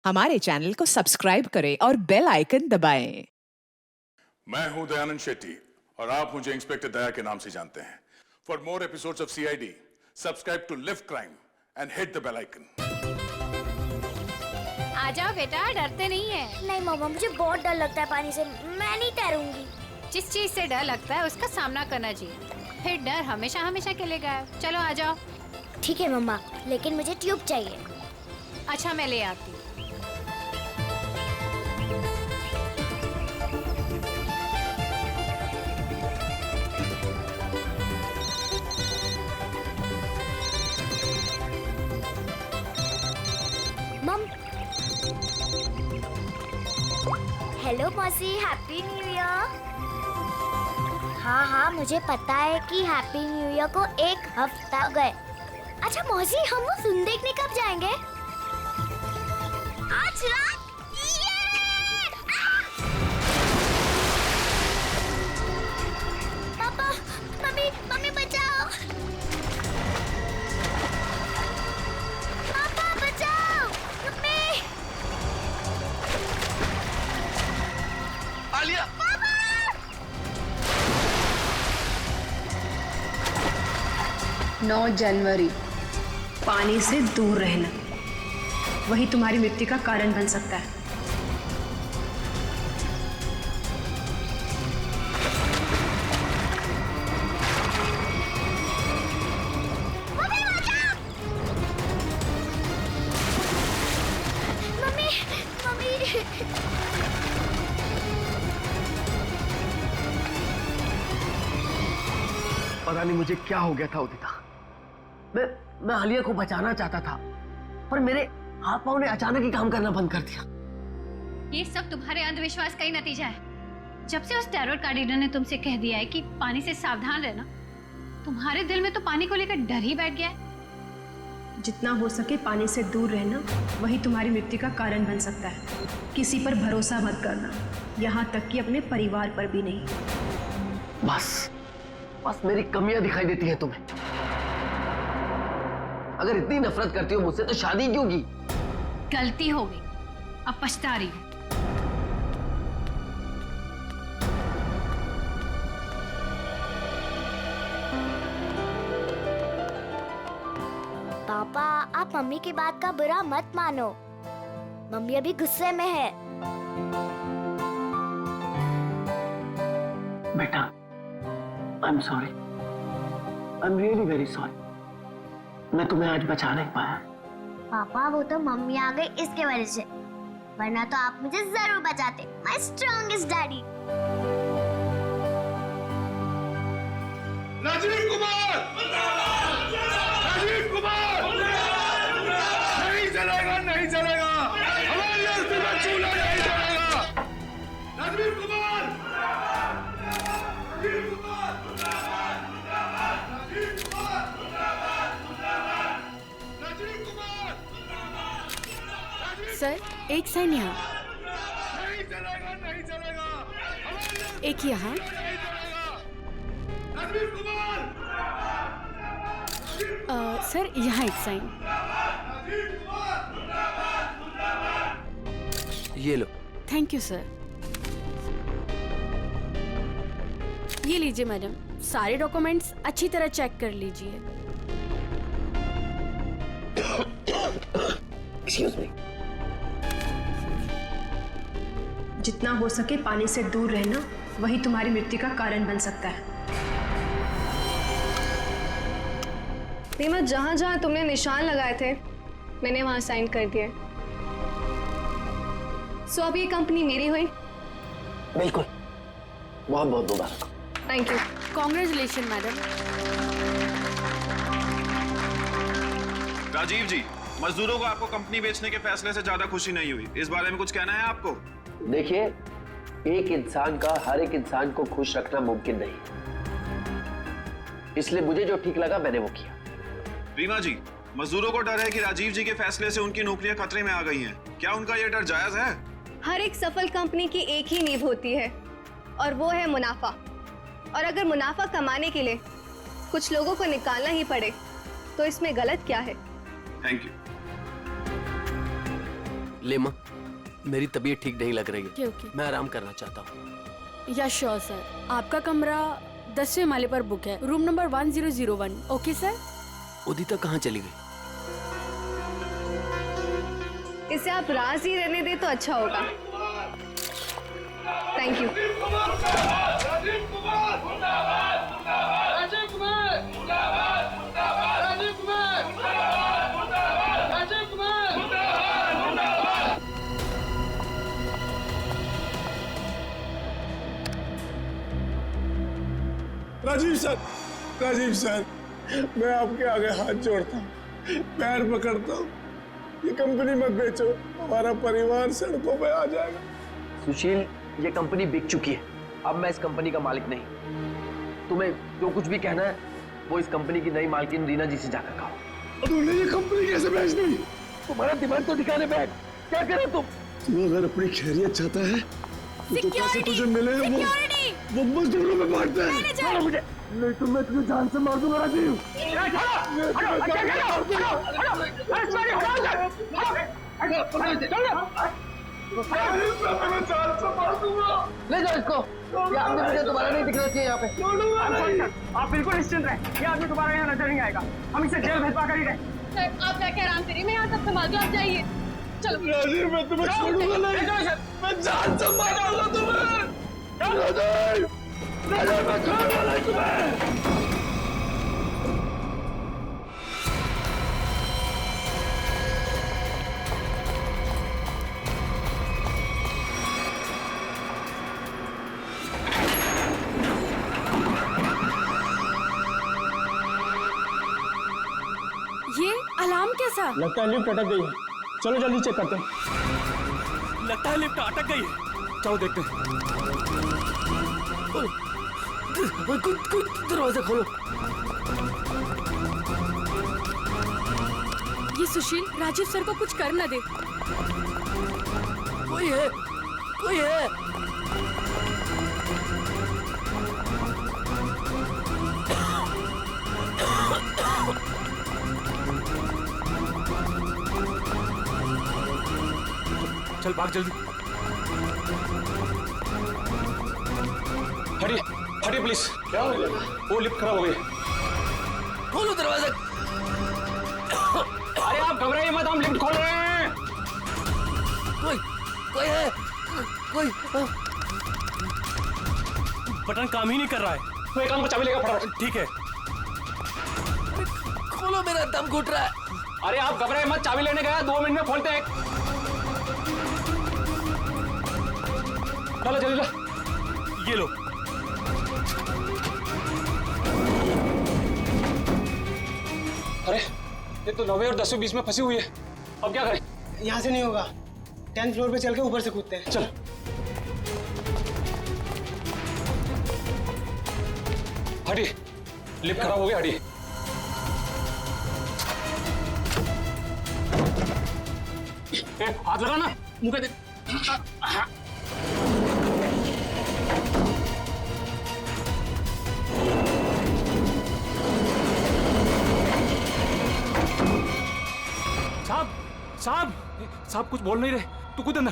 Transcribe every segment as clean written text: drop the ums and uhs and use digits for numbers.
हमारे चैनल को सब्सक्राइब करें और बेल आइकन दबाएं। मैं हूं दयानंद शेट्टी और आप मुझे इंस्पेक्टर दया के नाम से जानते हैं। For more episodes of CID, subscribe to lift crime and hit the bell icon. आ जाओ बेटा, डरते नहीं है। नहीं मम्मा, मुझे बहुत डर लगता है पानी से, मैं नहीं तैरूंगी। जिस चीज से डर लगता है उसका सामना करना चाहिए, फिर डर हमेशा हमेशा के लिए गायब। चलो आ जाओ। ठीक है मम्मा, लेकिन मुझे ट्यूब चाहिए। अच्छा, मैं ले आती हूँ। मम, हेलो मौसी, हैप्पी न्यू ईयर। हाँ, मुझे पता है कि हैप्पी न्यू ईयर को एक हफ्ता हो गए। अच्छा मौसी, हम वो फिल्म देखने कब जाएंगे? आज रात। पापा, मम्मी बचाओ। पापा बचाओ, मम्मी। आलिया! 9 जनवरी, पानी से दूर रहना, वही तुम्हारी मृत्यु का कारण बन सकता है। मम्मी। पता नहीं मुझे क्या हो गया था उदिता। मैं आलिया को बचाना चाहता था, पर मेरे हाथ पांव ने अचानक ही काम करना बंद कर दिया। ये सब तुम्हारे अंधविश्वास का ही नतीजा है। जब से उस टैरोट कार्डिनर ने तुमसे कह दिया है कि पानी से सावधान रहना, तुम्हारे दिल में तो पानी को लेकर डर ही बैठ गया है। जितना हो सके पानी से दूर रहना, वही तुम्हारी मृत्यु का कारण बन सकता है। किसी पर भरोसा मत करना, यहाँ तक कि अपने परिवार पर भी नहीं। बस मेरी कमियां दिखाई देती हैं तुम्हें। अगर इतनी नफरत करती हो मुझसे तो शादी क्यों की? गलती हो गई, अब पछता रही हूँ। पापा, आप मम्मी की बात का बुरा मत मानो। मम्मी अभी गुस्से में है। बेटा, I am sorry, I am really very sorry. मैं तुम्हें आज बचा नहीं पाया। पापा, वो तो मम्मी आ गई इसके वजह से, वरना तो आप मुझे जरूर बचाते। My strongest daddy. Rajiv Kumar! Rajiv Kumar! नहीं चलेगा, नहीं चलेगा। हमारी अर्थी में चूल्हा नहीं चलेगा। राजीव कुमार! राजीव कुमार! राजीव कुमार! राजीव कुमार! सर, एक साइन यहाँ, नहीं चलेगा, नहीं चलेगा। हमारी एक यहाँ। नहीं चलेगा। राजीव कुमार! सर, यहाँ एक साइन। ये लो। Thank you sir. ये लीजिए मैडम, सारे डॉक्यूमेंट्स अच्छी तरह चेक कर लीजिए। Excuse me. जितना हो सके पानी से दूर रहना, वही तुम्हारी मृत्यु का कारण बन सकता है। रीमा, जहाँ जहाँ तुमने निशान लगाए थे मैंने वहाँ साइन कर दिए। सो अब ये कंपनी मेरी हुई। बिल्कुल, बहुत बहुत मुबारक। Thank you. Congratulation madam. Rajiv ji, मजदूरों को आपको कंपनी बेचने के फैसले से ज्यादा खुशी नहीं हुई, इस बारे में कुछ कहना है आपको? देखिए, एक इंसान का हर एक इंसान को खुश रखना मुमकिन नहीं, इसलिए मुझे जो ठीक लगा मैंने वो किया। रीमा जी, मजदूरों को डर है कि राजीव जी के फैसले से उनकी नौकरियां खतरे में आ गई हैं। क्या उनका ये डर जायज है? हर एक सफल कंपनी की एक ही नींव होती है और वो है मुनाफा। और अगर मुनाफा कमाने के लिए कुछ लोगों को निकालना ही पड़े तो इसमें गलत क्या है? Thank you. ले माँ, मेरी तबीयत ठीक नहीं लग रही है। ओके। मैं आराम करना चाहता हूँ। या श्योर सर, आपका कमरा 10वें माले पर बुक है, room number 1001। Okay sir. Udita कहाँ चली गई? इसे आप राज ही रहने दे तो अच्छा होगा। Thank you. राजीव सर, मैं आपके आगे हाथ जोड़ता हूँ, पैर पकड़ता हूँ, ये कंपनी मत बेचो, हमारा परिवार सड़कों पे आ जाएगा। सुशील, ये कंपनी बिक चुकी है, अब मैं इस कंपनी का मालिक नहीं। तुम्हें जो कुछ भी कहना है वो इस कंपनी की नई मालकिन रीना जी से जाकर कहो। तूने ये कंपनी कैसे बेच दी? तुम्हारा दिमाग तो दिखाने बैठ, क्या करे तुम? तू अगर अपनी खैरियत चाहता है तो पैसे तुझे मिले वो मजदूरों में बांटते हैं। छोड़ो मुझे, नहीं तो मैं तुझे जान से मार दूंगा राजीव। ले जाओ इसको, ये आदमी मुझे दोबारा नहीं दिखना चाहिए यहाँ पे। आप बिल्कुल निश्चिंत रहें, ये आदमी दोबारा यहाँ नजर नहीं आएगा। हम इसे जेल भेजवा कर ही रहे। सर आप जाके आराम करिए, मैं यहाँ सब संभाल दूँ, आप जाइए। चलो राजीव, मैं तुम्हें छोड़ूंगा नहीं, मैं जान से मारूंगा तुम्हें। राजीव, मैं छोड़ूंगा नहीं तुम्हें। ये अलार्म कैसा? लगता है लिफ्ट अटक गई है, चलो जल्दी चेक करते हैं। लगता है लिफ्ट अटक गई है, चलो देखते हैं। दरवाजा खोलो। ये सुशील राजीव सर को कुछ कर न दे। कोई है, कोई है। चल भाग जल्दी। हटिए, हटिए प्लीज। क्या हो गया? वो लिफ्ट खराब हो गई। खोलो दरवाजा। अरे आप घबराइए मत, हम लिफ्ट खोल रहे हैं। कोई है, कोई। बटन काम ही नहीं कर रहा है। तो एक काम को चाबी लेकर फटाफट। ठीक है। खोलो, मेरा दम घुट रहा है। अरे आप घबराइए मत, चाबी लेने गया, 2 मिनट में खोलते हैं। चलो जल्दी ला, ये लो। अरे ये तो 9वें और 10वें बीच में फंसी हुई है, अब क्या करें? यहाँ से नहीं होगा, 10th फ्लोर पे चल के ऊपर से कूदते हैं। चल। हटिए, लिफ्ट खराब हो गया, हटिए। हाथ लगा ना, मुंह पे दे। साहब कुछ बोल नहीं रहे, तू कूद अंदर।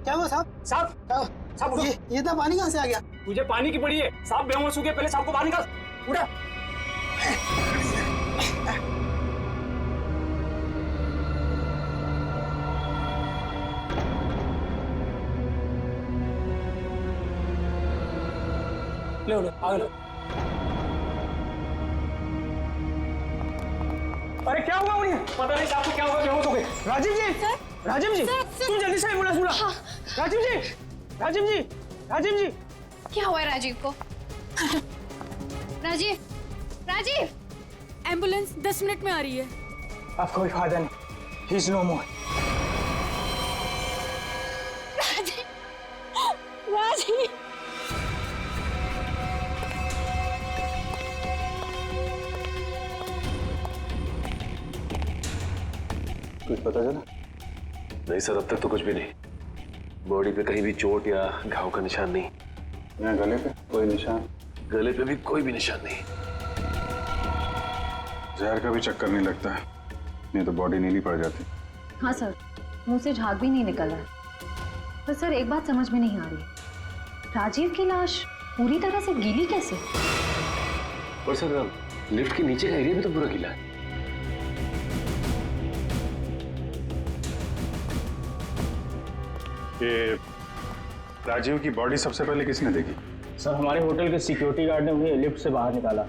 क्या हुआ साहब? साहब ये इतना पानी कहाँ से आ गया? तुझे पानी की पड़ी है, साहब बेहोश हो गए, पहले साहब को बाहर निकाल। उड़ा। ले आ लो। अरे क्या हुआ उन्हें? पता नहीं साहब को क्या हुआ, बेहोश हो गए। राजीव जी, राजीव जी, तुम जल्दी से एम्बुलेंस बुला। राजीव जी, राजीव जी, राजीव जी। क्या हुआ है राजीव को? राजीव, राजीव। एम्बुलेंस 10 मिनट में आ रही है। अब कोई फायदा नहीं, ही इज नो मोर। राजीव, राजीव। कुछ पता चला? नहीं सर, अब तक तो कुछ भी नहीं। बॉडी पे कहीं भी चोट या घाव का निशान नहीं। यहाँ गले पे कोई निशान? गले पे भी कोई भी निशान नहीं। जहर का भी चक्कर नहीं लगता है, नहीं तो बॉडी नीली पड़ जाती। हाँ सर, मुंह से झाग भी नहीं निकल रहा है। पर सर एक बात समझ में नहीं आ रही, राजीव की लाश पूरी तरह से गीली कैसे? और सर लिफ्ट के नीचे का एरिया भी तो पूरा गीला है। ये राजीव की बॉडी सबसे पहले किसने देखी? सर हमारे होटल के सिक्योरिटी गार्ड ने उन्हें लिफ्ट से बाहर निकाला।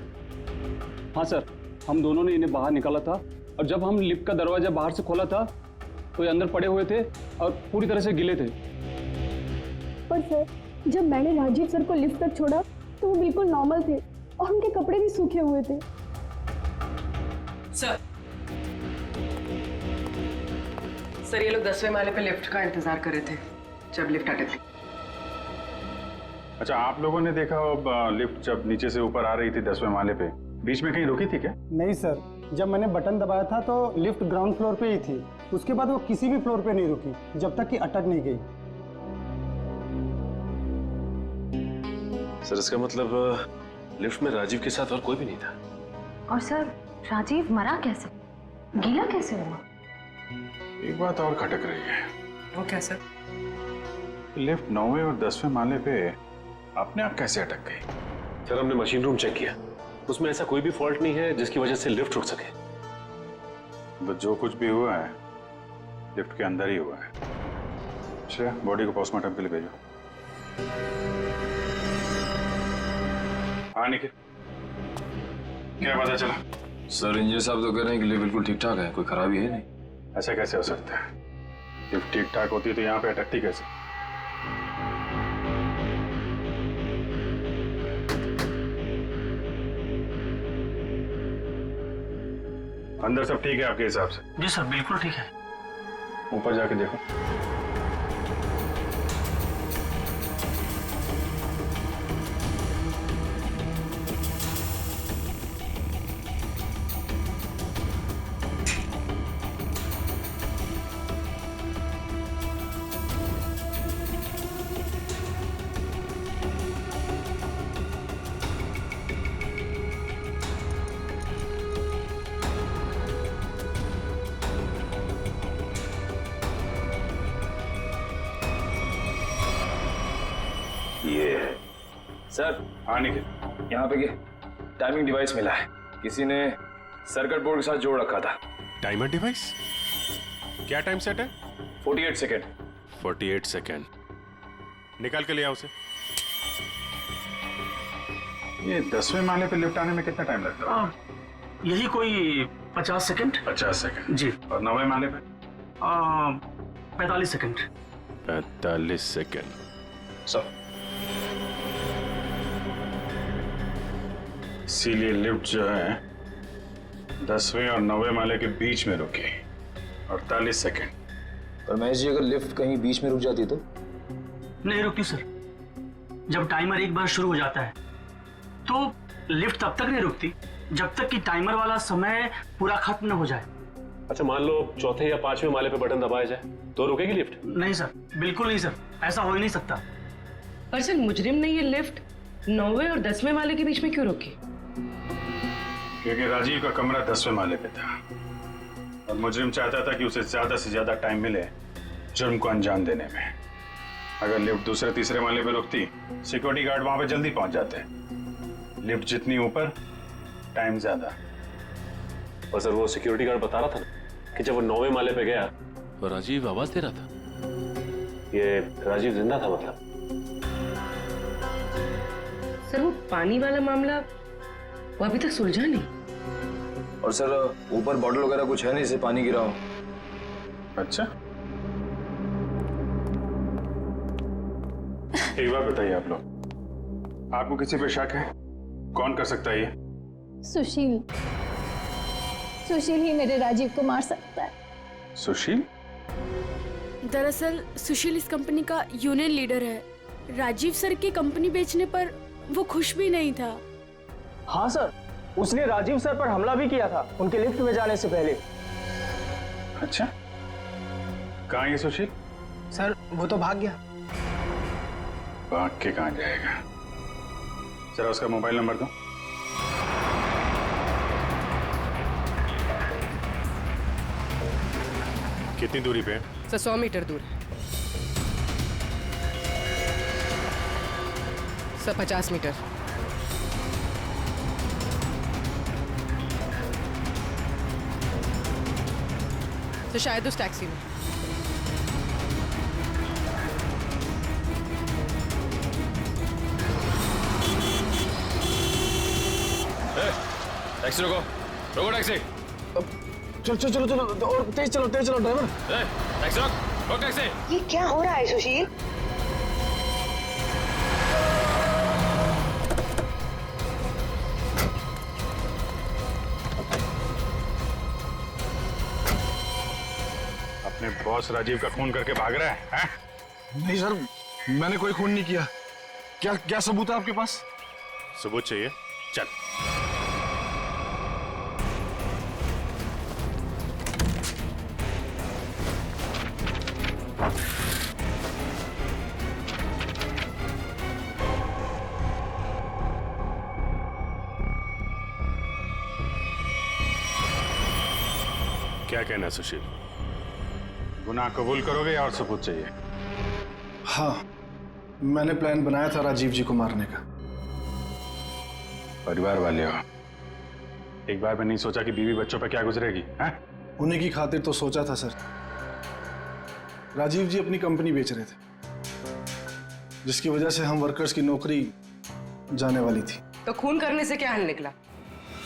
हाँ सर, हम दोनों ने इन्हें बाहर निकाला था और जब हम लिफ्ट का दरवाजा बाहर से खोला था तो ये अंदर पड़े हुए थे और पूरी तरह से गिले थे। पर सर, जब मैंने राजीव सर को लिफ्ट तक छोड़ा तो वो बिल्कुल नॉर्मल थे और उनके कपड़े भी सूखे हुए थे। सर ये लोग 10वें माले पे लिफ्ट का इंतजार कर रहे थे जब लिफ्ट अटक गई। अच्छा, आप लोगों ने देखा लिफ्ट जब नीचे से ऊपर आ रही थी 10वें माले पे, बीच में कहीं रुकी थी क्या? नहीं सर, जब मैंने बटन दबाया था तो लिफ्ट ग्राउंड फ्लोर पे ही थी। उसके बाद वो किसी भी फ्लोर पे नहीं रुकी जब तक कि अटक नहीं गई। सर इसका मतलब लिफ्ट में राजीव के साथ और कोई भी नहीं था। और सर राजीव मरा कैसे, गीला कैसे हुआ? एक बात और खटक रही है। वो क्या सर? लिफ्ट 9वें और 10वें माले पे अपने आप कैसे अटक गई? सर हमने मशीन रूम चेक किया, उसमें ऐसा कोई भी फॉल्ट नहीं है जिसकी वजह से लिफ्ट रुक सके। तो जो कुछ भी हुआ है लिफ्ट के अंदर ही हुआ है। श्रेया, बॉडी को पोस्टमार्टम के लिए भेजो। हाँ निखिल, क्या पता चला? सर इंजीनियर साहब तो कह रहे हैं कि लिफ्ट बिल्कुल ठीक ठाक है, कोई खराबी है नहीं। ऐसा कैसे हो सकता है? लिफ्ट ठीक ठाक होती तो यहाँ पे अटकती कैसे? अंदर सब ठीक है आपके हिसाब से? जी सर बिल्कुल ठीक है। ऊपर जाके देखो। सर हाँ निखिल, यहाँ पे टाइमिंग डिवाइस मिला है, किसी ने सर्किट बोर्ड के साथ जोड़ रखा था। Timer device? क्या टाइम सेट है? 48 सेकेंड। 48 सेकेंड। निकाल के ले आओ उसे। ये 10वें माले पे लिफ्ट आने में कितना टाइम लगता है? यही कोई 50 सेकंड। 50 सेकेंड जी। और 9वें माले पे? 45 सेकंड। 45 सेकेंड। सर इसीलिए लिफ्ट जो है 10वें और 9वें माले के बीच में रुकी। 48 सेकेंड। पर महेश जी, अगर लिफ्ट कहीं बीच में रुक जाती तो? नहीं रुकती सर। जब टाइमर एक बार शुरू हो जाता है तो लिफ्ट तब तक नहीं रुकती जब तक कि टाइमर वाला समय पूरा खत्म न हो जाए। अच्छा मान लो 4थे या 5वें माले पे बटन दबाया जाए तो रुकेगी लिफ्ट? नहीं सर, बिल्कुल नहीं सर, ऐसा हो ही नहीं सकता। पर सर मुजरिम ने ये लिफ्ट 9वें और 10वें माले के बीच में क्यों रोकी? क्योंकि राजीव का कमरा 10वें माले पे था और मुजरिम चाहता था कि उसे ज्यादा से ज्यादा टाइम मिले जुर्म को अंजाम देने में। अगर लिफ्ट दूसरे तीसरे माले पे रुकती, सिक्योरिटी गार्ड वहां पे जल्दी पहुंच जाते। लिफ्ट जितनी ऊपर, टाइम ज्यादा। और सर वो सिक्योरिटी गार्ड बता रहा था ना कि जब वो 9वें माले पे गया तो राजीव आवाज दे रहा था। ये राजीव जिंदा था मतलब? सर वो पानी वाला मामला वो अभी तक सुलझा नहीं। और सर ऊपर बॉटल वगैरह कुछ है नहीं, इसे पानी गिराओ। अच्छा, एक बात बताइए आप लोग, आपको किसी पे शक है? कौन कर सकता है ये? सुशील ही मेरे राजीव को मार सकता है। सुशील? दरअसल सुशील इस कंपनी का यूनियन लीडर है। राजीव सर की कंपनी बेचने पर वो खुश भी नहीं था। हाँ सर, उसने राजीव सर पर हमला भी किया था उनके लिफ्ट में जाने से पहले। अच्छा, कहाँ है सुशील? सर वो तो भाग गया। भाग के कहाँ जाएगा? जरा उसका मोबाइल नंबर दो। कितनी दूरी पे है? सर 100 मीटर दूर है। Sir 50 meter. तो शायद उस टैक्सी में। टैक्सी रोको, रोको टैक्सी। चलो चलो चलो चलो और तेज चलो ड्राइवर। टैक्सी रोक टैक्सी। ये क्या हो रहा है सुशील? अपने बॉस राजीव का खून करके भाग रहा है? नहीं सर, मैंने कोई खून नहीं किया। क्या क्या सबूत है आपके पास? सबूत चाहिए? चल। क्या कहना है सुशील? गुनाह कबूल करोगे या और सबूत चाहिए? हाँ, मैंने प्लान बनाया था राजीव जी को मारने का। परिवार वाले हो, एक बार भी नहीं सोचा कि बीवी बच्चों पर क्या गुजरेगी? हैं? उन्हीं की खातिर तो सोचा था सर। राजीव जी अपनी कंपनी बेच रहे थे, जिसकी वजह से हम वर्कर्स की नौकरी जाने वाली थी। तो खून करने से क्या हल निकला?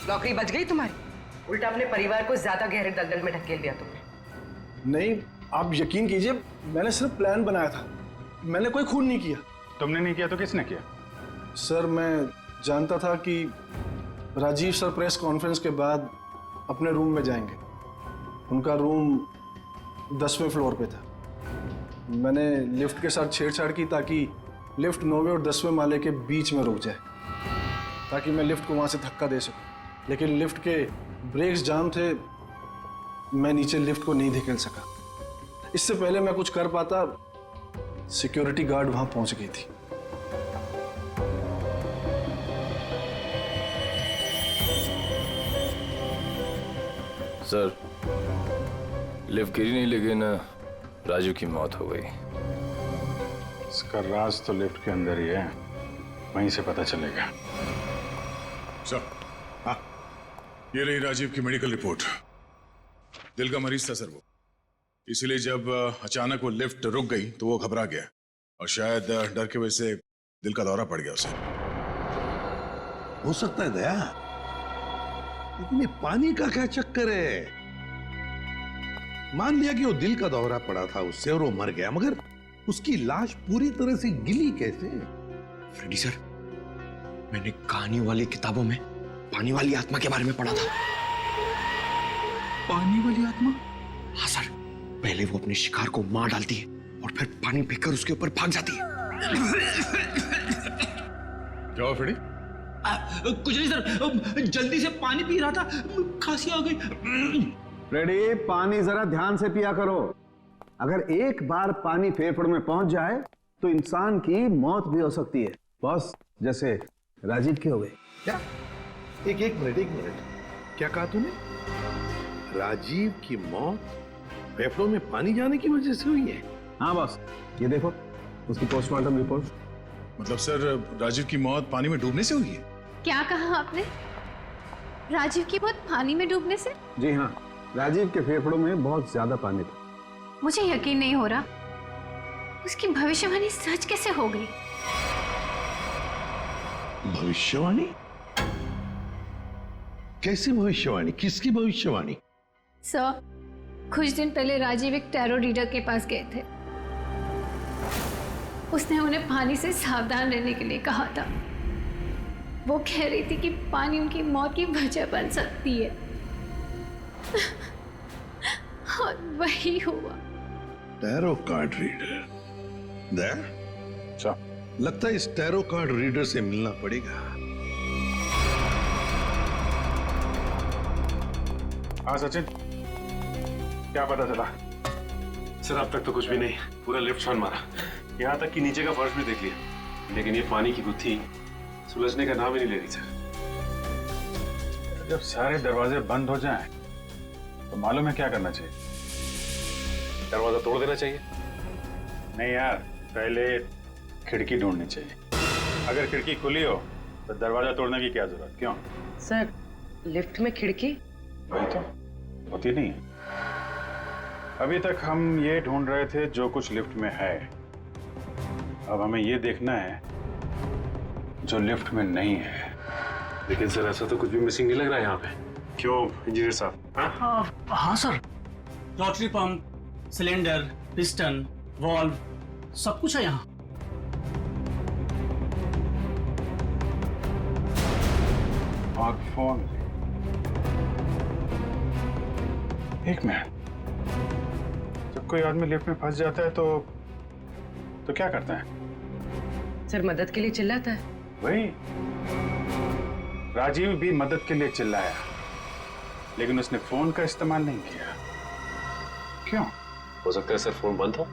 नौकरी बच गई तुम्हारी? उल्टा अपने परिवार को ज्यादा गहरे दलदल में ढकेल दिया तुमने। नहीं, आप यकीन कीजिए, मैंने सिर्फ प्लान बनाया था, मैंने कोई खून नहीं किया। तुमने नहीं किया तो किसने किया? सर, मैं जानता था कि राजीव सर प्रेस कॉन्फ्रेंस के बाद अपने रूम में जाएंगे। उनका रूम 10वें फ्लोर पे था। मैंने लिफ्ट के साथ छेड़छाड़ की ताकि लिफ्ट 9वें और 10वें माले के बीच में रुक जाए, ताकि मैं लिफ्ट को वहाँ से धक्का दे सकूं। लेकिन लिफ्ट के ब्रेक्स जाम थे, मैं नीचे लिफ्ट को नहीं धकेल सका। इससे पहले मैं कुछ कर पाता, सिक्योरिटी गार्ड वहाँ पहुँच गई थी। सर, लिफ्ट गिरी नहीं, लेकिन राजू की मौत हो गई। इसका राज तो लिफ्ट के अंदर ही है, वहीं से पता चलेगा। सर, हाँ, ये रही राजीव की मेडिकल रिपोर्ट। दिल का मरीज था सर वो, इसीलिए जब अचानक वो लिफ्ट रुक गई तो वो घबरा गया और शायद डर की वजह से दिल का दौरा पड़ गया उसे। हो सकता है दया, लेकिन ये पानी का क्या चक्कर है? मान लिया कि वो दिल का दौरा पड़ा था उससे और वो मर गया, मगर उसकी लाश पूरी तरह से गिली कैसे? फ्रेडी सर, मैंने कहानी वाली किताबों में पानी वाली आत्मा के बारे में पढ़ा था। पानी वाली आत्मा? हाँ सर, पहले वो अपने शिकार को मार डालती है और फिर पानी फेंककर उसके ऊपर भाग जाती है। क्या हुआ फ्रेडी? कुछ नहीं सर, जल्दी से पानी पी रहा था, खांसी आ गई। फ्रेडी, पानी जरा ध्यान से पिया करो। अगर एक बार पानी फेफड़ों में पहुंच जाए तो इंसान की मौत भी हो सकती है, बॉस, जैसे राजीव की हो गई। क्या? एक मिनट, क्या कहा तूने? राजीव की मौत फेफड़ों में पानी जाने की वजह से हुई है? हाँ बॉस, ये देखो उसकी पोस्टमार्टम रिपोर्ट। मतलब सर, राजीव की मौत पानी में डूबने से हुई है? क्या कहा आपने? राजीव की मौत पानी में डूबने से? जी हाँ, राजीव के फेफड़ों में बहुत ज्यादा पानी था। मुझे यकीन नहीं हो रहा, उसकी भविष्यवाणी सच कैसे हो गई? भविष्यवाणी? कैसी भविष्यवाणी? किसकी भविष्यवाणी? सर, कुछ दिन पहले राजीव एक टैरो रीडर के पास गए थे। उसने उन्हें पानी से सावधान रहने के लिए कहा था। वो कह रही थी कि पानी उनकी मौत की वजह बन सकती है। और वही हुआ। Tarot card reader? दया, लगता है इस टैरो कार्ड रीडर से मिलना पड़ेगा। हाँ सचिन, क्या पता चला? सर, अब तक तो कुछ भी नहीं, पूरा लिफ्ट छान मारा, यहाँ तक कि नीचे का फर्श भी देख लिया, लेकिन ये पानी की गुत्थी सुलझने का नाम ही नहीं ले रही सर। जब सारे दरवाजे बंद हो जाएं, तो मालूम है क्या करना चाहिए? दरवाजा तोड़ देना चाहिए। नहीं यार, पहले खिड़की ढूंढनी चाहिए। अगर खिड़की खुली हो तो दरवाजा तोड़ने की क्या जरूरत? क्यों सर, लिफ्ट में खिड़की? वही तो होती नहीं है। अभी तक हम ये ढूंढ रहे थे जो कुछ लिफ्ट में है। अब हमें ये देखना है जो लिफ्ट में नहीं है। लेकिन सर ऐसा तो कुछ भी मिसिंग नहीं लग रहा है यहाँ पे। क्यों इंजीनियर साहब? हाँ sir, rotary pump, cylinder, piston, valve, सब कुछ है यहाँ। और फोन। एक मिनट, जब कोई आदमी लिफ्ट में फंस जाता है तो क्या करता है? सर, मदद के लिए चिल्लाता है। वही, राजीव भी मदद के लिए चिल्लाया, लेकिन उसने फोन का इस्तेमाल नहीं किया। क्यों? हो सकता है सर फोन बंद हो।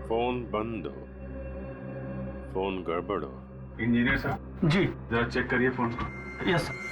फोन बंद हो, फोन गड़बड़ हो। इंजीनियर साहब जी, जरा चेक करिए फोन को। Yes sir.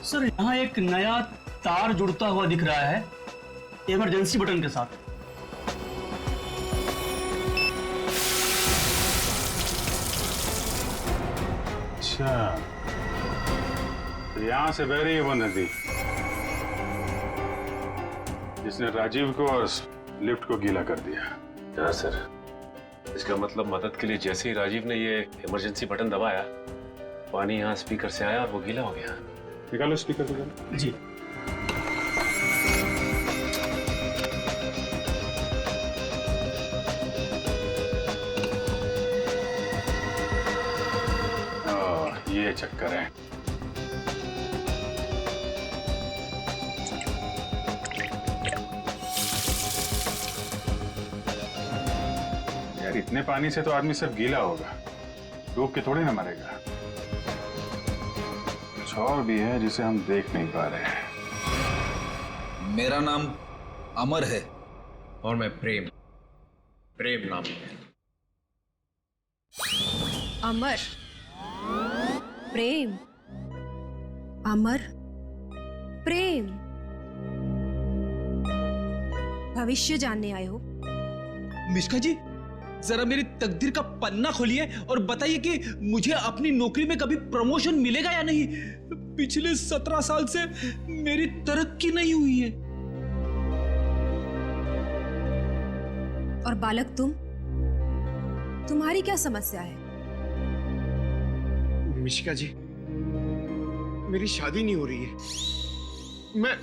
सर, यहाँ एक नया तार जुड़ता हुआ दिख रहा है इमरजेंसी बटन के साथ। अच्छा, तो यहां से बह रही है वो नदी जिसने राजीव को और लिफ्ट को गीला कर दिया। हाँ सर, इसका मतलब मदद के लिए जैसे ही राजीव ने ये इमरजेंसी बटन दबाया, पानी यहाँ स्पीकर से आया और वो गीला हो गया। निकालो स्पीकर निकालो। जी। ये चक्कर है। यार, इतने पानी से तो आदमी सब गीला होगा, डूब के थोड़ी ना मरेगा। कुछ और भी है जिसे हम देख नहीं पा रहे हैं। मेरा नाम अमर है और मैं प्रेम नाम है। अमर, प्रेम, अमर, प्रेम। भविष्य जानने आए हो? मिश्का जी, जरा मेरी तकदीर का पन्ना खोलिए और बताइए कि मुझे अपनी नौकरी में कभी प्रमोशन मिलेगा या नहीं। पिछले 17 साल से मेरी तरक्की नहीं हुई है। और बालक, तुम्हारी क्या समस्या है? मिशिका जी, मेरी शादी नहीं हो रही है। मैं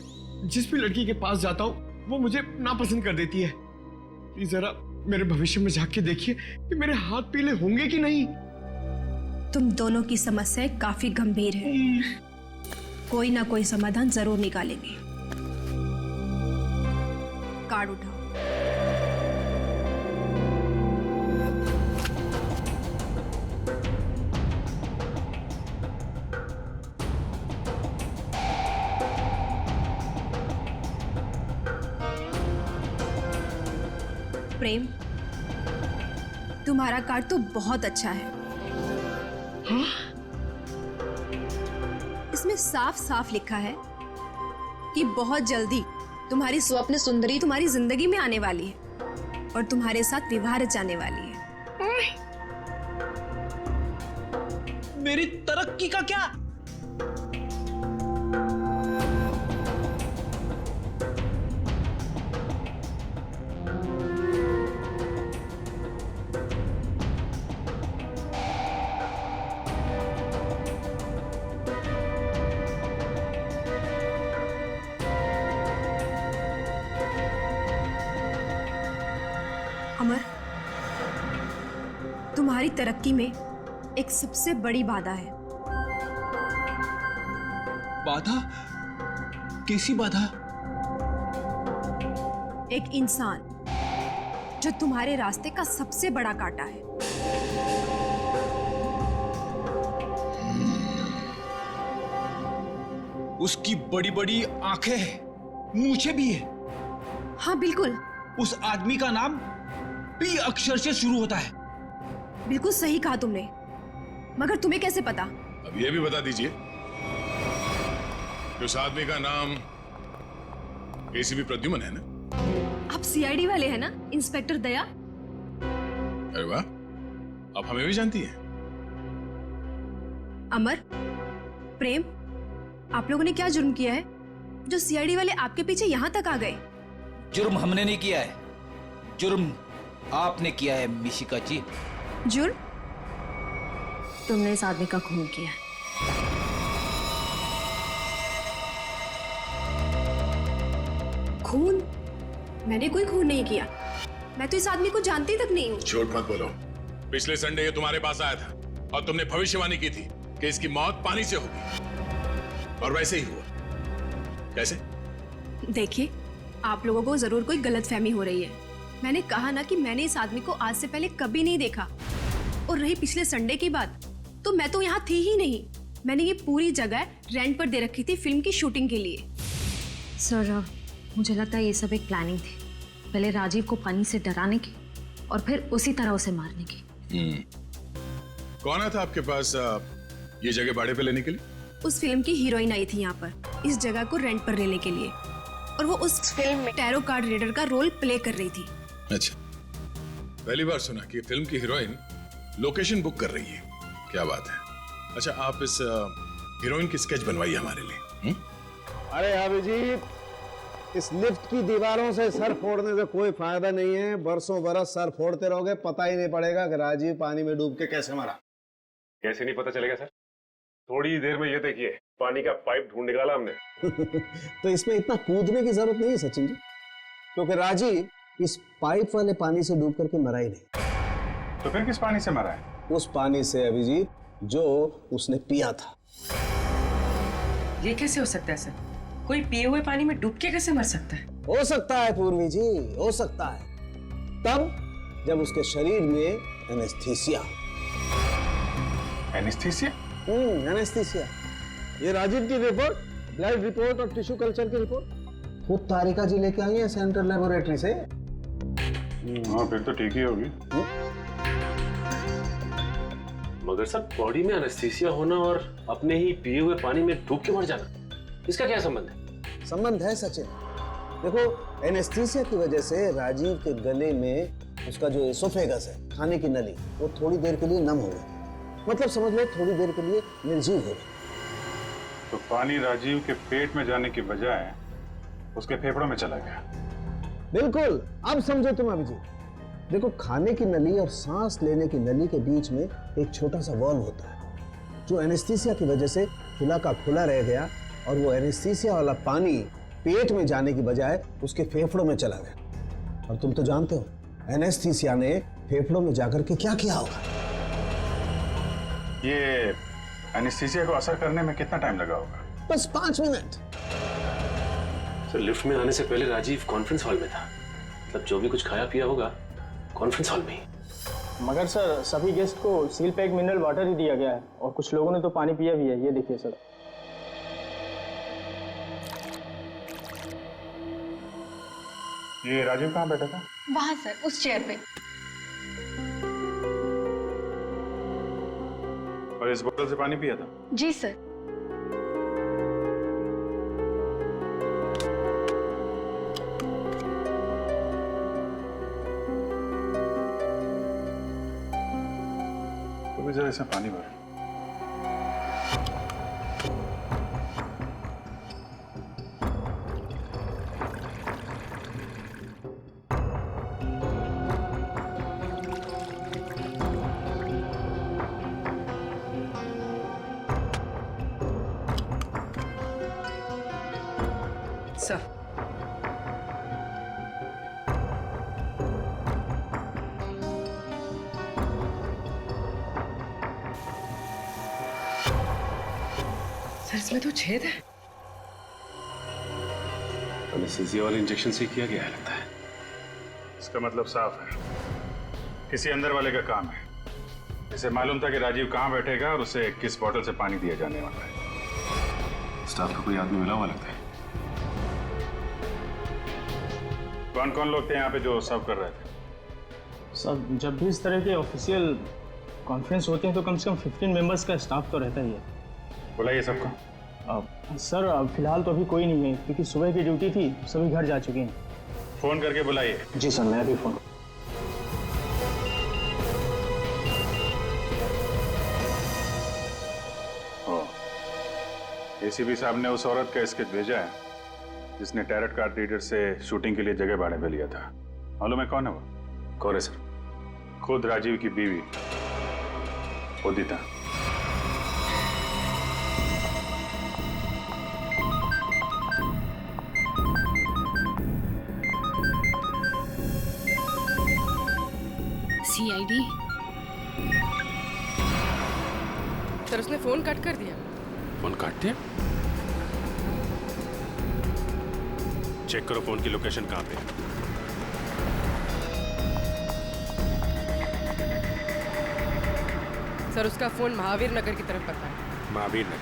जिस भी लड़की के पास जाता हूँ वो मुझे नापसंद कर देती है। प्लीज जरा मेरे भविष्य में झांक के देखिए कि मेरे हाथ पीले होंगे कि नहीं। तुम दोनों की समस्याएं काफी गंभीर है। कोई ना कोई समाधान जरूर निकालेंगे। कार्ड उठाओ। प्रेम, तुम्हारा कार्ड तो बहुत अच्छा है। हाँ? इसमें साफ साफ लिखा है कि बहुत जल्दी तुम्हारी स्वप्न सुंदरी तुम्हारी जिंदगी में आने वाली है और तुम्हारे साथ विवाह रचाने वाली है। मेरी तरक्की का क्या? अमर, तुम्हारी तरक्की में एक सबसे बड़ी बाधा है। बाधा? कैसी बाधा? एक इंसान जो तुम्हारे रास्ते का सबसे बड़ा कांटा है। उसकी बड़ी बड़ी आंखें हैं, मूछें भी है। हाँ बिल्कुल। उस आदमी का नाम पी अक्षर से शुरू होता है। बिल्कुल सही कहा तुमने, मगर तुम्हें कैसे पता? अब ये भी बता दीजिए कि उस आदमी का नाम एसीपी प्रद्युमन है ना? आप सीआईडी वाले हैं ना, इंस्पेक्टर दया? अरे वाह, आप हमें भी जानती हैं। अमर, प्रेम, आप लोगों ने क्या जुर्म किया है जो सीआईडी वाले आपके पीछे यहां तक आ गए? जुर्म हमने नहीं किया है, जुर्म आपने किया है मिशिका जी। जुर्म? तुमने इस आदमी का खून किया है। खून? मैंने कोई खून नहीं किया। मैं तो इस आदमी को जानती तक नहीं हूँ। झूठ मत बोलो। पिछले संडे ये तुम्हारे पास आया था और तुमने भविष्यवाणी की थी कि इसकी मौत पानी से होगी, और वैसे ही हुआ। कैसे? देखिए, आप लोगों को जरूर कोई गलतफहमी हो रही है। मैंने कहा ना कि मैंने इस आदमी को आज से पहले कभी नहीं देखा। और रही पिछले संडे की बात, तो मैं तो यहाँ थी ही नहीं। मैंने ये पूरी जगह रेंट पर दे रखी थी फिल्म की शूटिंग के लिए। सर, मुझे लगता है ये सब एक प्लानिंग थी, पहले राजीव को पानी से डराने की और फिर उसी तरह उसे मारने की। कौन आया था आपके पास ये जगह भाड़े पे लेने के लिए? उस फिल्म की हीरोइन आई थी यहाँ पर इस जगह को रेंट पर लेने के लिए, और वो उस फिल्म में टैरो कार्ड रीडर का रोल प्ले कर रही थी। अच्छा, पहली बार सुना कि फिल्म की हीरोइन लोकेशन बुक कर रही है। क्या बात है। अच्छा, आप इस हीरोइन की स्केच बनवाइए हमारे लिए। अरे अभिजीत, इस लिफ्ट की दीवारों से सर फोड़ने से कोई फायदा नहीं है। बरसों बरस सर फोड़ते रहोगे, पता ही नहीं पड़ेगा कि राजीव पानी में डूब के कैसे मरा। कैसे नहीं पता चलेगा सर? थोड़ी देर में ये देखिए, पानी का पाइप ढूंढ निकाला हमने। तो इसमें इतना कूदने की जरूरत नहीं है सचिन जी, क्योंकि राजीव इस पाइप वाले पानी से डूब करके मरा ही नहीं। तो फिर किस पानी से मरा है? उस पानी से अभिजीत जो उसने पिया था। ये कैसे हो सकता है सर? कोई पिए हुए पानी में डूब के कैसे मर सकता है? हो सकता है पूर्वी जी, हो सकता है, तब जब उसके शरीर में एनेस्थीसिया। एनेस्थीसिया? एनेस्थीसिया। ये राजीव की रिपोर्ट, ब्लड रिपोर्ट और टिश्यू कल्चर की रिपोर्ट खुद तारिका जी लेके आई है सेंट्रल लेबोरेटरी से। हाँ, फिर तो ठीक ही होगी। मगर सर, बॉडी में एनेस्थीसिया होना और अपने ही पिए हुए पानी में डूब के मर जाना, इसका क्या संबंध है? संबंध है सचिन। देखो, एनेस्थीसिया की वजह से राजीव के गले में उसका जो एसोफेगस है, खाने की नली, वो थोड़ी देर के लिए नम हो गई। मतलब समझ लो थोड़ी देर के लिए निर्जीव हो गई। तो पानी राजीव के पेट में जाने की बजाय उसके फेफड़ों में चला गया। बिल्कुल, अब समझो तुम अभिजीत। देखो, खाने की नली और सांस लेने की नली के बीच में एक छोटा सा वॉल्व होता है, जो एनेस्थीसिया की वजह से खुला का खुला रह गया, और वो एनेस्थीसिया वाला पानी पेट में जाने की बजाय उसके फेफड़ों में चला गया। और तुम तो जानते हो एनेस्थीसिया ने फेफड़ों में जाकर के क्या किया होगा। ये एनेस्थीसिया को असर करने में कितना टाइम लगा होगा? बस 5 मिनट। सर, लिफ्ट में आने से पहले राजीव कॉन्फ्रेंस हॉल में था, मतलब जो भी कुछ खाया पिया होगा कॉन्फ्रेंस हॉल में ही। मगर सर, सभी गेस्ट को सील पैक मिनरल वाटर ही दिया गया है, और कुछ लोगों ने तो पानी पिया भी है। ये देखिए सर। ये राजीव कहाँ बैठा था? वहां सर, उस चेयर पे। और इस बोतल से पानी पिया था? जी सर। तो भी जरा इसमें पानी भर। सर, इसमें तो छेद है। एनेस्थीसिया वाले इंजेक्शन से किया गया है लगता है। इसका मतलब साफ है, किसी अंदर वाले का काम है। इसे मालूम था कि राजीव कहाँ बैठेगा और उसे किस बोतल से पानी दिया जाने वाला है। स्टाफ का कोई आदमी मिला हुआ लगता है। कौन कौन लोग थे यहाँ पे जो सर्व कर रहे थे? सब जब भी इस तरह के ऑफिशियल कॉन्फ्रेंस होते हैं तो कम से कम 15 मेंबर्स का स्टाफ तो रहता ही है। बुलाइए सबको। सर फिलहाल तो अभी कोई नहीं है क्योंकि सुबह की ड्यूटी थी, सभी घर जा चुके हैं। फोन करके बुलाइए। जी सर, मैं अभी फोन। एसीपी साहब ने उस औरत का स्केच भेजा है जिसने टैरट कार्ड रीडर से शूटिंग के लिए जगह भाड़े पे लिया था। मालूम है कौन है वो? कौन है सर? खुद राजीव की बीवी उदिता। सीआईडी। सर उसने फोन कट कर दिया। फोन काट दिया? चेक करो फोन की लोकेशन कहाँ पे। सर उसका फोन महावीर नगर की तरफ पता है। महावीर नगर।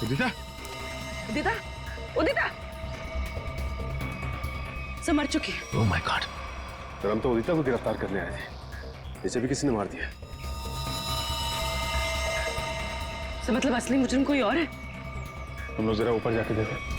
उदिता, उदिता, उदिता सब मर चुकी है। Oh my God. सर हम तो उदिता को गिरफ्तार करने आए थे, इसे भी किसी ने मार दिया। सर मतलब असली मुजरिम कोई और है? हम लोग जरा ऊपर जाके देखें।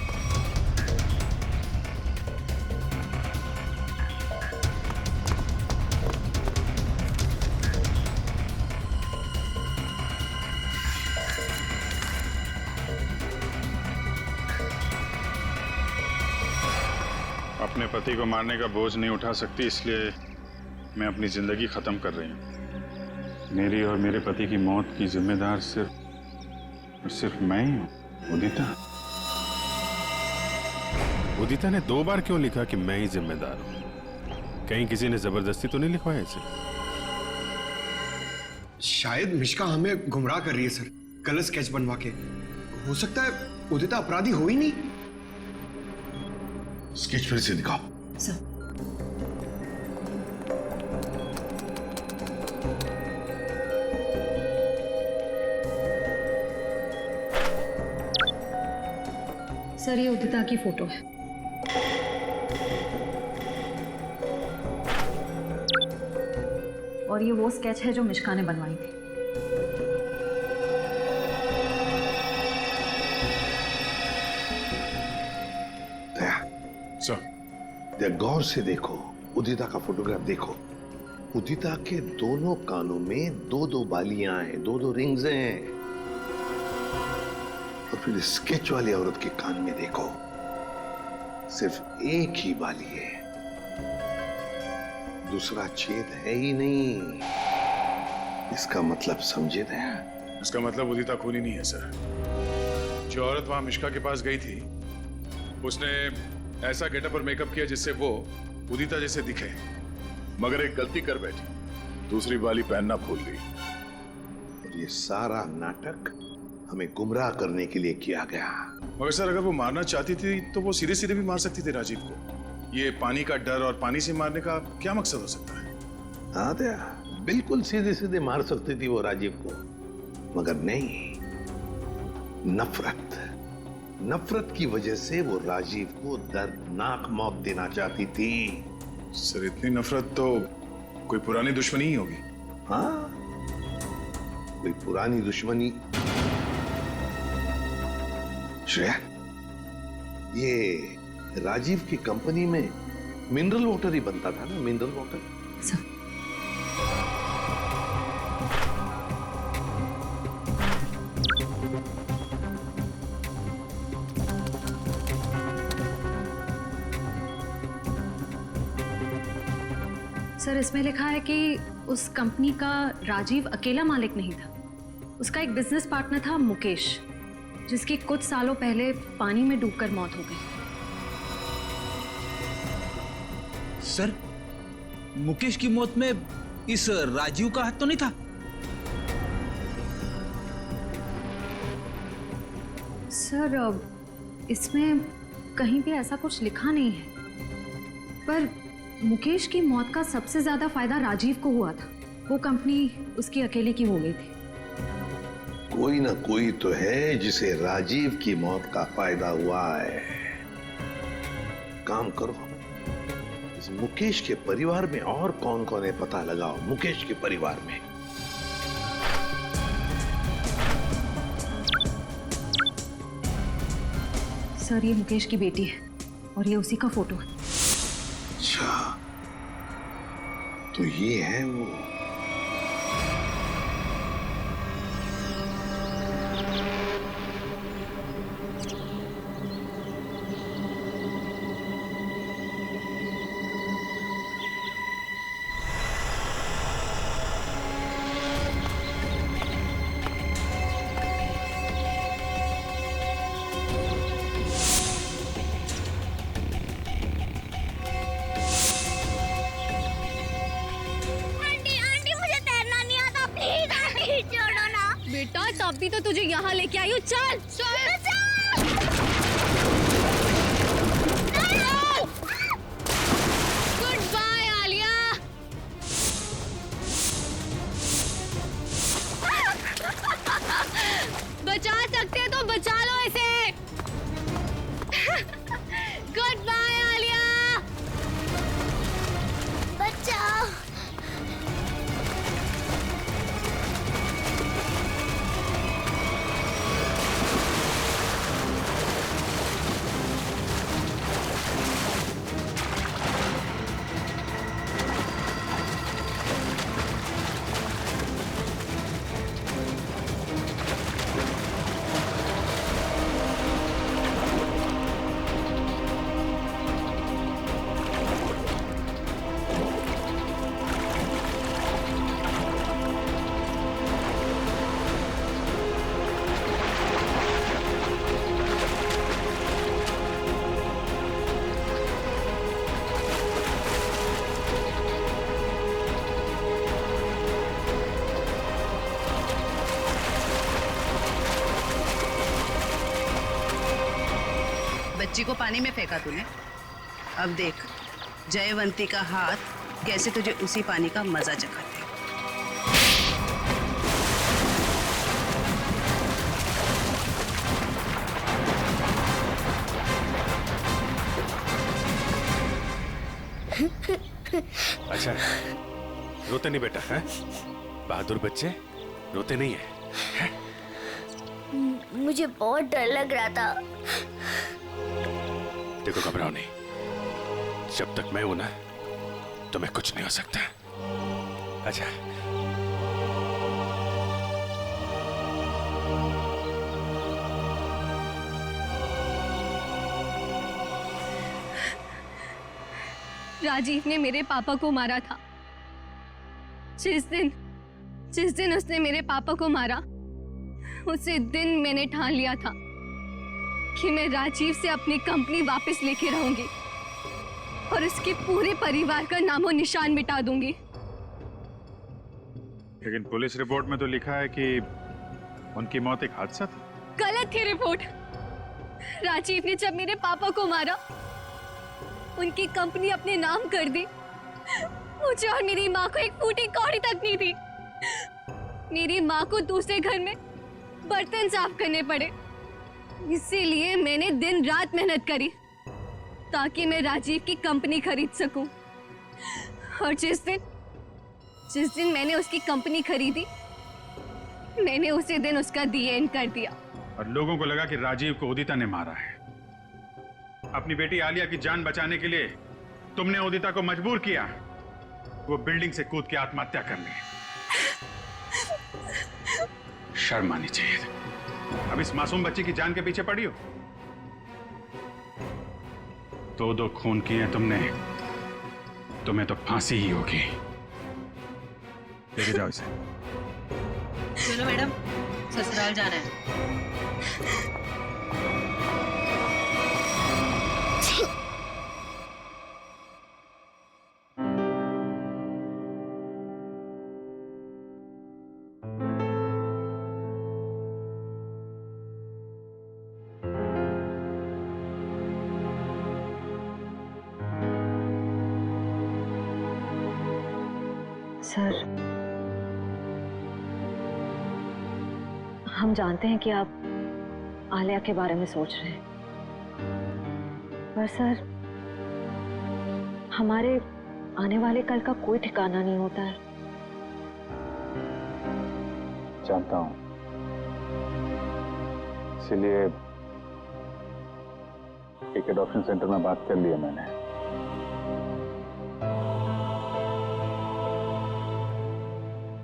अपने पति को मारने का बोझ नहीं उठा सकती, इसलिए मैं अपनी जिंदगी खत्म कर रही हूँ। मेरी और मेरे पति की मौत की जिम्मेदार सिर्फ मैं ही हूँ। उदिता ने 2 बार क्यों लिखा कि मैं ही जिम्मेदार हूँ? कहीं किसी ने जबरदस्ती तो नहीं लिखवाया इसे? शायद मिश्का हमें गुमराह कर रही है सर, गलत स्केच बनवा के। हो सकता है उदिता अपराधी हो ही नहीं। स्केच फिर से दिखाओ। सर सर ये उदिता की फोटो है। और ये वो स्केच है जो मिश्का ने बनवाई थी। गौर से देखो, उदिता का फोटोग्राफ देखो। उदिता के दोनों कानों में 2-2 बालियां हैं, 2-2 रिंग्स हैं। और फिर स्केच वाली औरत के कान में देखो, सिर्फ एक ही बाली है, दूसरा छेद है ही नहीं। इसका मतलब समझे थे? इसका मतलब उदिता खूनी नहीं है सर। जो औरत वहां मिश्का के पास गई थी उसने ऐसा गेटअप और मेकअप किया जिससे वो उदिता जैसे दिखे, मगर एक गलती कर बैठी, दूसरी बाली पहनना भूल गई। और ये सारा नाटक हमें गुमराह करने के लिए किया गया। मगर सर अगर वो मारना चाहती थी तो वो सीधे सीधे भी मार सकती थी राजीव को। ये पानी का डर और पानी से मारने का क्या मकसद हो सकता है? हाँ दया, बिल्कुल सीधे सीधे मार सकती थी वो राजीव को, मगर नहीं, नफरत की वजह से वो राजीव को दर्दनाक मौत देना चाहती थी। सर इतनी नफरत तो कोई पुरानी दुश्मनी ही होगी। हाँ, कोई पुरानी दुश्मनी। श्रेया, ये राजीव की कंपनी में मिनरल वाटर ही बनता था ना, मिनरल वाटर। सर इसमें लिखा है कि उस कंपनी का राजीव अकेला मालिक नहीं था। उसका एक बिजनेस पार्टनर था मुकेश, जिसकी कुछ सालों पहले पानी में डूबकर मौत हो गई। सर, मुकेश की मौत में इस राजीव का हाथ तो नहीं था? सर इसमें कहीं भी ऐसा कुछ लिखा नहीं है, पर मुकेश की मौत का सबसे ज्यादा फायदा राजीव को हुआ था। वो कंपनी उसकी अकेले की हो गई थी। कोई ना कोई तो है जिसे राजीव की मौत का फायदा हुआ है। काम करो, इस मुकेश के परिवार में और कौन कौन है पता लगाओ। मुकेश के परिवार में सर ये मुकेश की बेटी है और ये उसी का फोटो है। अच्छा, तो ये है वो। बेटा तभी तो तुझे यहाँ लेके आई हूँ। चल गुड बाय आलिया। बचा सकते हो तो बचा लो इसे। Goodbye Alia. बचाओ। बच्ची को पानी में फेंका तूने। अब देख जयवंती का हाथ कैसे तुझे उसी पानी का मजा चखाते। अच्छा, रोते नहीं बेटा, है? बहादुर बच्चे रोते नहीं है? मुझे बहुत डर लग रहा था। देखो घबराओ नहीं, जब तक मैं हूं ना तुम्हें कुछ नहीं हो सकता। अच्छा राजीव ने मेरे पापा को मारा था। जिस दिन उसने मेरे पापा को मारा, उसी दिन मैंने ठान लिया था कि मैं राजीव से अपनी कंपनी वापस लेके रहूंगी और उसके पूरे परिवार का नामो निशान मिटा दूंगी। लेकिन पुलिस रिपोर्ट में तो लिखा है कि उनकी मौत एक हादसा थी। गलत थी रिपोर्ट। राजीव ने जब मेरे पापा को मारा, उनकी कंपनी अपने नाम कर दी। मुझे और मेरी माँ को एक फूटी कौड़ी तक नहीं थी। मेरी माँ को दूसरे घर में बर्तन साफ करने पड़े। इसीलिए मैंने दिन रात मेहनत करी ताकि मैं राजीव की कंपनी खरीद सकूं। और जिस दिन मैंने उसकी कंपनी खरीदी, मैंने उसी दिन उसका दी एंड कर दिया। और लोगों को लगा कि राजीव को उदिता ने मारा है। अपनी बेटी आलिया की जान बचाने के लिए तुमने उदिता को मजबूर किया वो बिल्डिंग से कूद के आत्महत्या करने। शर्म आनी चाहिए। अब इस मासूम बच्ची की जान के पीछे पड़ी हो। दो खून किए तुमने, तुम्हें तो फांसी ही होगी। लेके जाओ इसे। चलो मैडम, ससुराल जाना है। सर, हम जानते हैं कि आप आलिया के बारे में सोच रहे हैं, पर सर हमारे आने वाले कल का कोई ठिकाना नहीं होता है। जानता हूं, इसीलिए एक एडॉप्शन सेंटर में बात कर लिया मैंने।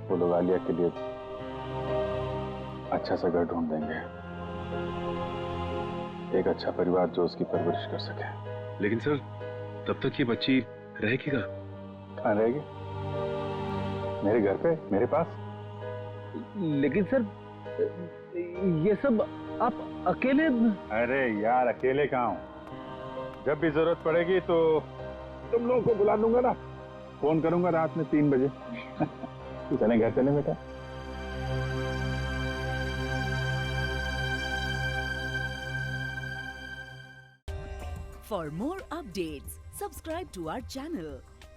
वो लोग आलिया के लिए अच्छा सा घर ढूंढ देंगे, एक अच्छा परिवार जो उसकी परवरिश कर सके। लेकिन सर, तब तक ये बच्ची रहेगी कहाँ रहेगी? मेरे घर पे, मेरे पास। लेकिन सर, ये सब आप अकेले? अरे यार, अकेले कहाँ हूँ? जब भी जरूरत पड़ेगी तो तुम लोगों को बुला दूंगा ना, फोन करूंगा रात में 3 बजे। चलें घर चलें बेटा। For more updates, subscribe to our channel,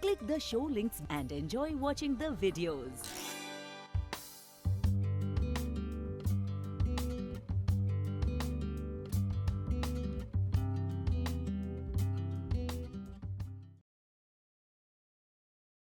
click the show links and enjoy watching the videos.